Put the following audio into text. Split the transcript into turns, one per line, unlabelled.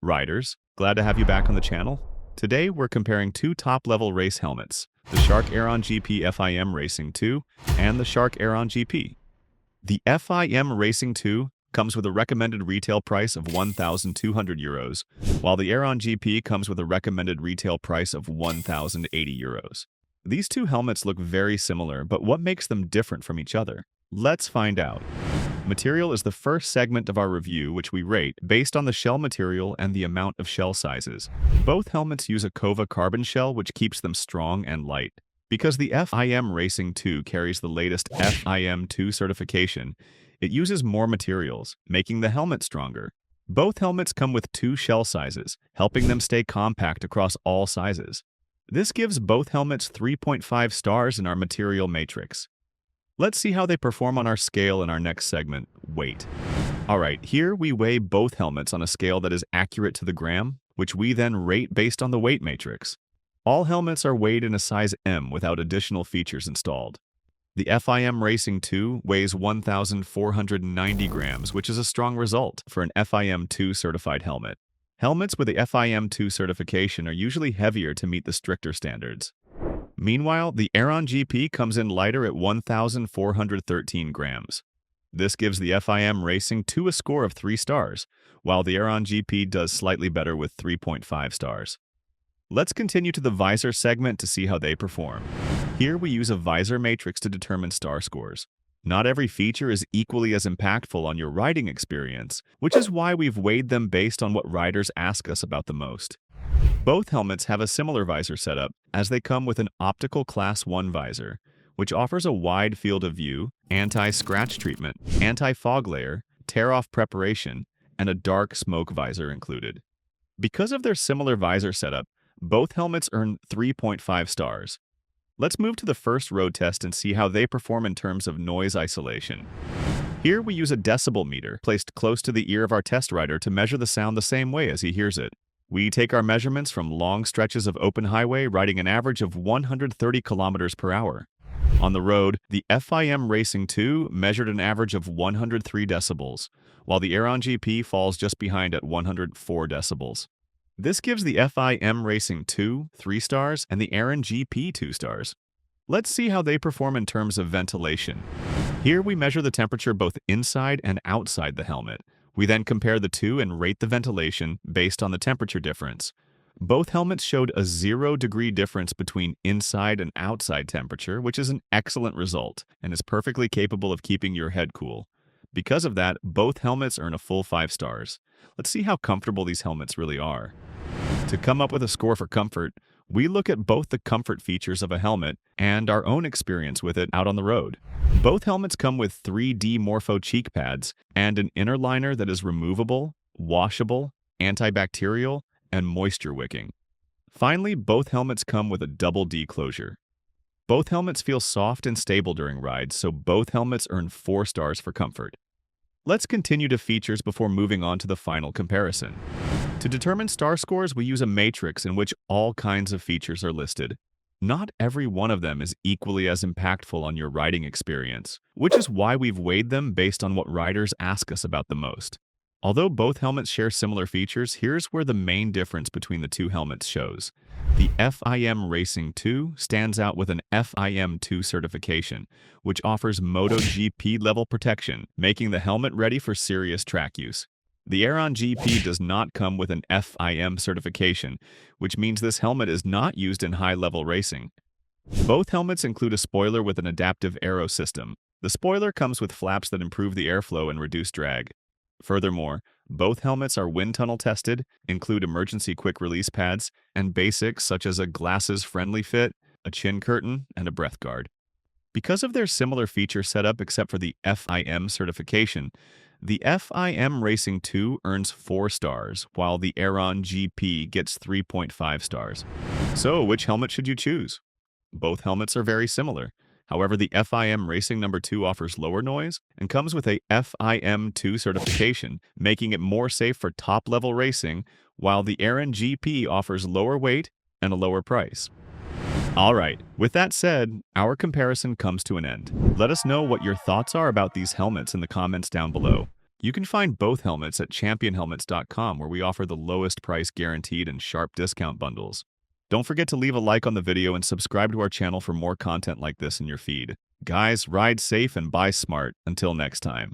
Riders, glad to have you back on the channel. Today we're comparing two top-level race helmets, the Shark Aeron-GP FIM Racing 2 and the Shark Aeron-GP. The FIM Racing 2 comes with a recommended retail price of €1,200, while the Aeron-GP comes with a recommended retail price of €1,080. These two helmets look very similar, but what makes them different from each other? Let's find out. Material is the first segment of our review, which we rate based on the shell material and the amount of shell sizes. Both helmets use a Kova carbon shell, which keeps them strong and light. Because the FIM Racing 2 carries the latest FIM 2 certification, it uses more materials, making the helmet stronger. Both helmets come with two shell sizes, helping them stay compact across all sizes. This gives both helmets 3.5 stars in our material matrix. Let's see how they perform on our scale in our next segment, weight. Alright, here we weigh both helmets on a scale that is accurate to the gram, which we then rate based on the weight matrix. All helmets are weighed in a size M without additional features installed. The FIM Racing 2 weighs 1,490 grams, which is a strong result for an FIM 2 certified helmet. Helmets with the FIM 2 certification are usually heavier to meet the stricter standards. Meanwhile, the Aeron-GP comes in lighter at 1,413 grams. This gives the FIM Racing 2 a score of 3 stars, while the Aeron-GP does slightly better with 3.5 stars. Let's continue to the Visor segment to see how they perform. Here we use a Visor matrix to determine star scores. Not every feature is equally as impactful on your riding experience, which is why we've weighed them based on what riders ask us about the most. Both helmets have a similar visor setup, as they come with an optical Class 1 visor, which offers a wide field of view, anti-scratch treatment, anti-fog layer, tear-off preparation, and a dark smoke visor included. Because of their similar visor setup, both helmets earn 3.5 stars. Let's move to the first road test and see how they perform in terms of noise isolation. Here we use a decibel meter placed close to the ear of our test rider to measure the sound the same way as he hears it. We take our measurements from long stretches of open highway riding an average of 130 kilometers per hour. On the road, the FIM Racing 2 measured an average of 103 decibels, while the Aeron-GP falls just behind at 104 decibels. This gives the FIM Racing 2 3 stars and the Aeron-GP 2 stars. Let's see how they perform in terms of ventilation. Here we measure the temperature both inside and outside the helmet. We then compare the two and rate the ventilation based on the temperature difference. Both helmets showed a 0-degree difference between inside and outside temperature, which is an excellent result and is perfectly capable of keeping your head cool. Because of that, both helmets earn a full 5 stars. Let's see how comfortable these helmets really are. To come up with a score for comfort, we look at both the comfort features of a helmet and our own experience with it out on the road. Both helmets come with 3D Morpho cheek pads and an inner liner that is removable, washable, antibacterial, and moisture wicking. Finally, both helmets come with a double D closure. Both helmets feel soft and stable during rides, so both helmets earn 4 stars for comfort. Let's continue to features before moving on to the final comparison. To determine star scores, we use a matrix in which all kinds of features are listed. Not every one of them is equally as impactful on your riding experience, which is why we've weighed them based on what riders ask us about the most. Although both helmets share similar features, here's where the main difference between the two helmets shows. The FIM Racing 2 stands out with an FIM 2 certification, which offers MotoGP level protection, making the helmet ready for serious track use. The Aeron-GP does not come with an FIM certification, which means this helmet is not used in high-level racing. Both helmets include a spoiler with an adaptive aero system. The spoiler comes with flaps that improve the airflow and reduce drag. Furthermore, both helmets are wind tunnel tested, include emergency quick release pads, and basics such as a glasses-friendly fit, a chin curtain, and a breath guard. Because of their similar feature setup except for the FIM certification, the FIM Racing 2 earns 4 stars, while the Aeron-GP gets 3.5 stars. So, which helmet should you choose? Both helmets are very similar. However, the FIM Racing No. 2 offers lower noise and comes with a FIM 2 certification, making it more safe for top-level racing, while the Aeron-GP offers lower weight and a lower price. Alright, with that said, our comparison comes to an end. Let us know what your thoughts are about these helmets in the comments down below. You can find both helmets at championhelmets.com, where we offer the lowest price guaranteed and sharp discount bundles. Don't forget to leave a like on the video and subscribe to our channel for more content like this in your feed. Guys, ride safe and buy smart. Until next time.